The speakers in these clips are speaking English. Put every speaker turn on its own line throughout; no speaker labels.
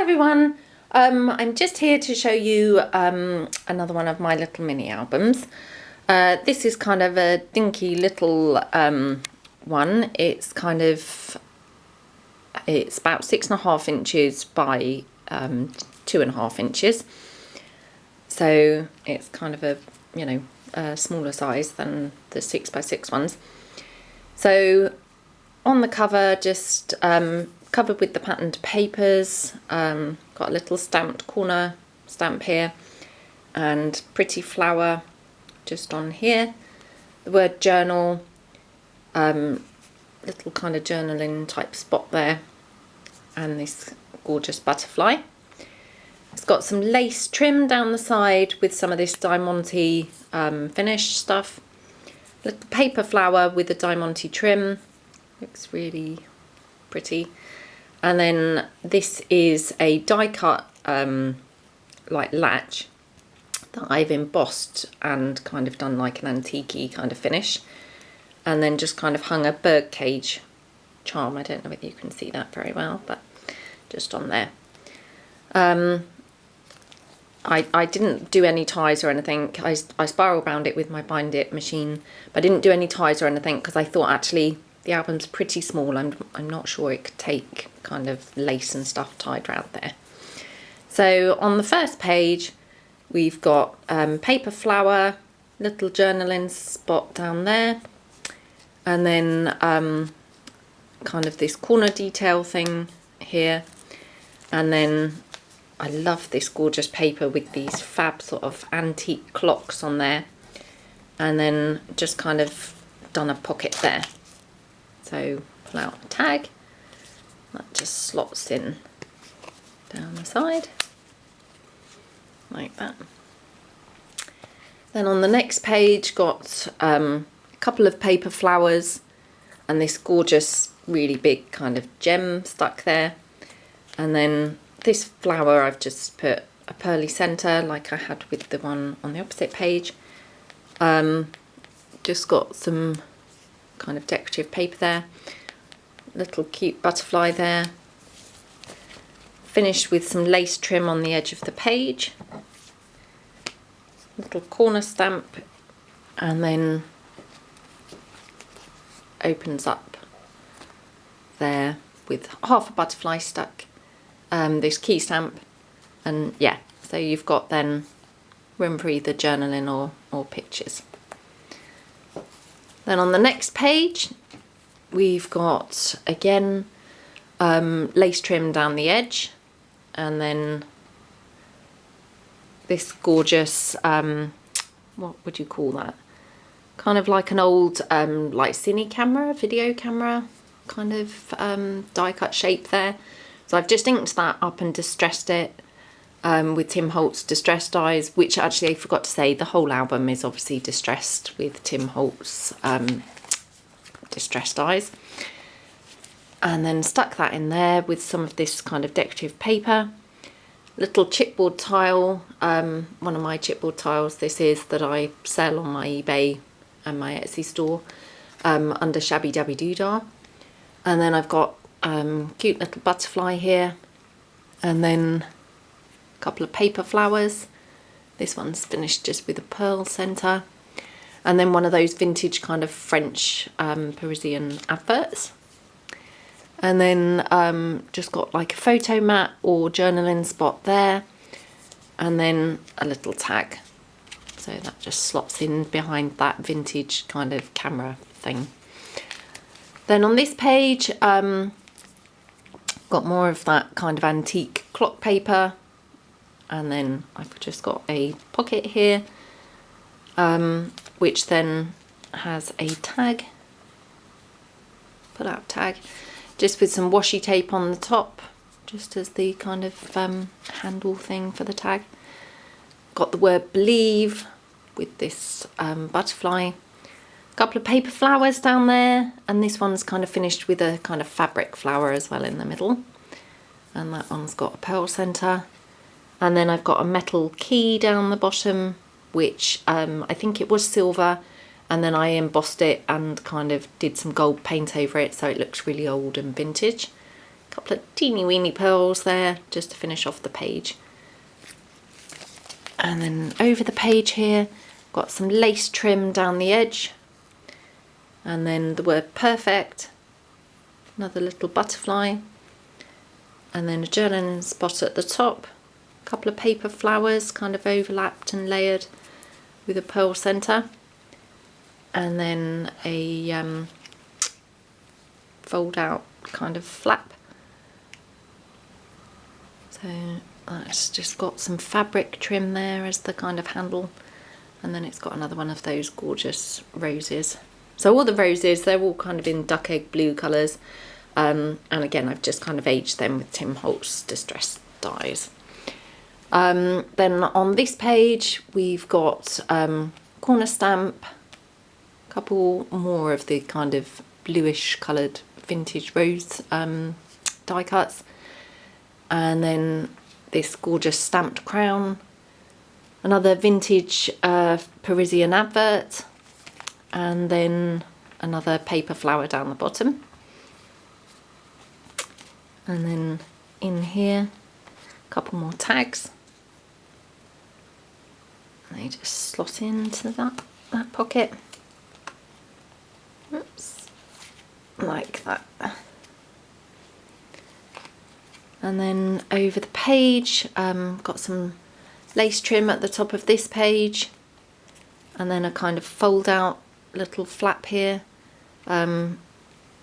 everyone, I'm just here to show you another one of my little mini albums. This is kind of a dinky little one. It's about 6.5 inches by 2.5 inches. So it's kind of a, a smaller size than the 6x6 ones. So on the cover, just covered with the patterned papers, got a little stamped corner stamp here and pretty flower just on here, the word journal, little kind of journaling type spot there, and this gorgeous butterfly. It's got some lace trim down the side with some of this Diamante finish stuff, little paper flower with the Diamante trim, looks really pretty. And then this is a die cut like latch that I've embossed and kind of done like an antique-y kind of finish, and then just kind of hung a bird cage charm. I don't know whether you can see that very well, but just on there. I didn't do any ties or anything. I spiral bound it with my bind it machine, but I didn't do any ties or anything because I thought actually the album's pretty small. I'm not sure it could take kind of lace and stuff tied around there. So on the first page we've got paper flower, little journaling spot down there, and then kind of this corner detail thing here, and then I love this gorgeous paper with these fab sort of antique clocks on there, and then just kind of done a pocket there. So pull out a tag, that just slots in down the side like that. Then on the next page got a couple of paper flowers and this gorgeous really big kind of gem stuck there, and then this flower I've just put a pearly centre like I had with the one on the opposite page. Just got some kind of decorative paper there, little cute butterfly there, finished with some lace trim on the edge of the page, little corner stamp, and then opens up there with half a butterfly stuck, this key stamp, and yeah, so you've got then room for either journaling or pictures. Then on the next page we've got again lace trim down the edge, and then this gorgeous what would you call that, kind of like an old like cine camera, video camera kind of die cut shape there. So I've just inked that up and distressed it with Tim Holtz distress dies, which actually I forgot to say, the whole album is obviously distressed with Tim Holtz distress dies. And then stuck that in there with some of this kind of decorative paper. Little chipboard tile, one of my chipboard tiles this is, that I sell on my eBay and my Etsy store under Shabby Dabby Doodah. And then I've got cute little butterfly here, and then a couple of paper flowers. This one's finished just with a pearl centre, and then one of those vintage kind of French Parisian adverts. And then just got like a photo mat or journaling spot there, and then a little tag. So that just slots in behind that vintage kind of camera thing. Then on this page, got more of that kind of antique clock paper, and then I've just got a pocket here, which then has a tag, pull out tag, just with some washi tape on the top, just as the kind of handle thing for the tag. Got the word believe with this butterfly, a couple of paper flowers down there, and this one's kind of finished with a kind of fabric flower as well in the middle, and that one's got a pearl centre. And then I've got a metal key down the bottom, which I think it was silver, and then I embossed it and kind of did some gold paint over it so it looks really old and vintage. couple of teeny weeny pearls there just to finish off the page. And then over the page here, got some lace trim down the edge, and then the word perfect, another little butterfly, and then a journaling spot at the top, a couple of paper flowers kind of overlapped and layered with a pearl centre, and then a fold out kind of flap. So that's just got some fabric trim there as the kind of handle, and then it's got another one of those gorgeous roses. So all the roses, they're all kind of in duck egg blue colours, and again I've just kind of aged them with Tim Holtz distress dyes. Then on this page we've got corner stamp, a couple more of the kind of bluish coloured vintage rose die cuts, and then this gorgeous stamped crown, another vintage Parisian advert, and then another paper flower down the bottom. And then in here, a couple more tags. They just slot into that pocket. Oops, like that. And then over the page, got some lace trim at the top of this page, and then a kind of fold out little flap here.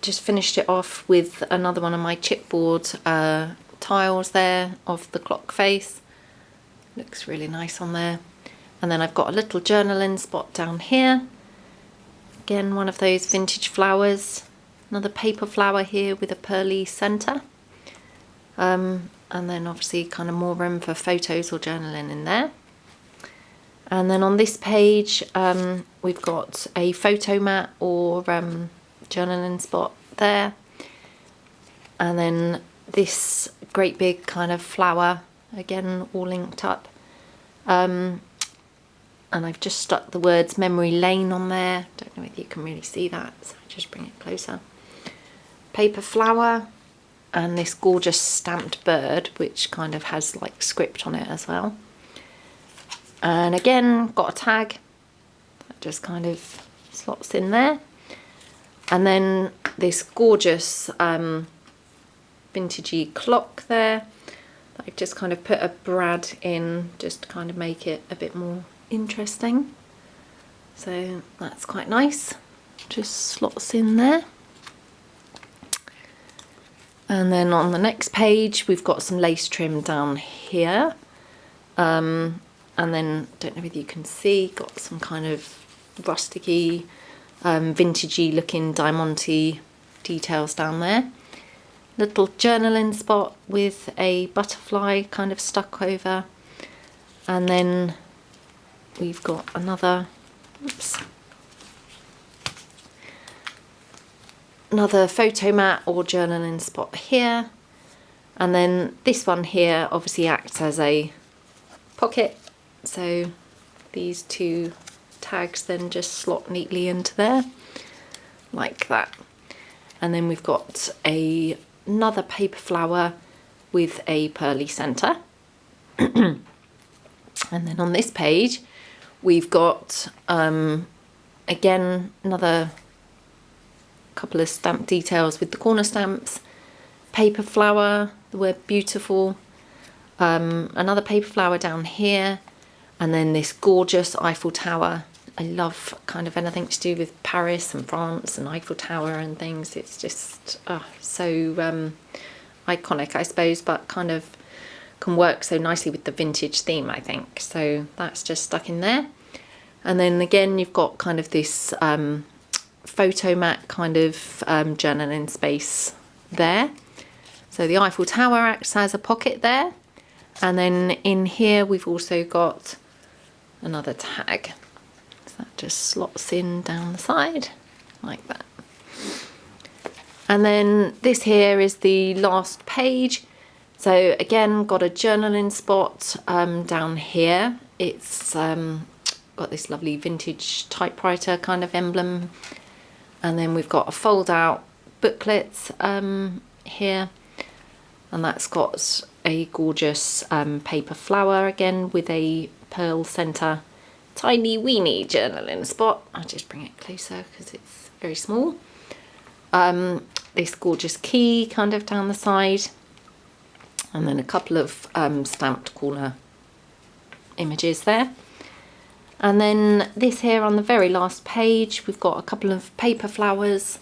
Just finished it off with another one of my chipboard tiles there of the clock face. Looks really nice on there. And then I've got a little journaling spot down here. Again, one of those vintage flowers. Another paper flower here with a pearly centre. And then obviously kind of more room for photos or journaling in there. And then on this page, we've got a photo mat or journaling spot there. And then this great big kind of flower, again, all linked up. And I've just stuck the words memory lane on there. Don't know whether you can really see that, so I'll just bring it closer. Paper flower. And this gorgeous stamped bird, which kind of has like script on it as well. And again, got a tag that just kind of slots in there. And then this gorgeous vintagey clock there. I've just kind of put a brad in just to kind of make it a bit more interesting. So that's quite nice. Just slots in there. And then on the next page, we've got some lace trim down here. And then, don't know whether you can see, got some kind of rusticy, vintagey looking diamante details down there. Little journaling spot with a butterfly kind of stuck over. And then we've got another, another photo mat or journaling spot here, and then this one here obviously acts as a pocket, so these two tags then just slot neatly into there like that. And then we've got another paper flower with a pearly centre. And then on this page we've got again another couple of stamp details with the corner stamps, paper flower, the word beautiful, another paper flower down here, and then this gorgeous Eiffel Tower. I love kind of anything to do with Paris and France and Eiffel Tower and things. It's just so iconic, I suppose, but kind of can work so nicely with the vintage theme, I think. So that's just stuck in there. And then again, you've got kind of this photo mat kind of journaling space there. So the Eiffel Tower acts as a pocket there. And then in here, we've also got another tag. So that just slots in down the side like that. And then this here is the last page. So again, got a journaling spot down here. It's got this lovely vintage typewriter kind of emblem. And then we've got a fold out booklet here. and that's got a gorgeous paper flower again with a pearl centre, tiny weeny journaling spot. I'll just bring it closer because it's very small. This gorgeous key kind of down the side, and then a couple of stamped corner images there. And then this here on the very last page, we've got a couple of paper flowers,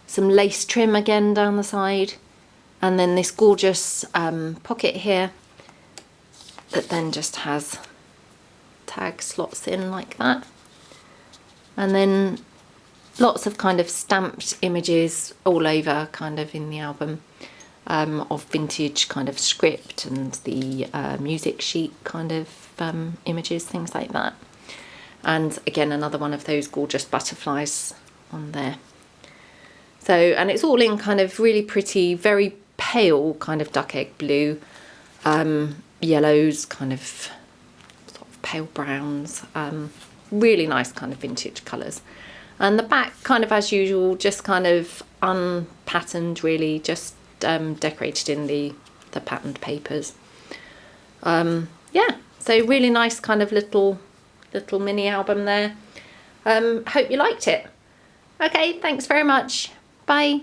some lace trim again down the side, and then this gorgeous pocket here that then just has tag slots in like that. And then lots of kind of stamped images all over kind of in the album, of vintage kind of script and the music sheet kind of images, things like that. And again, another one of those gorgeous butterflies on there. So, and it's all in kind of really pretty, very pale kind of duck egg blue, yellows, kind of sort of pale browns, really nice kind of vintage colours. And the back kind of as usual, just kind of unpatterned really, just decorated in the patterned papers. Yeah, so really nice kind of little mini album there. Hope you liked it. Okay, thanks very much. Bye.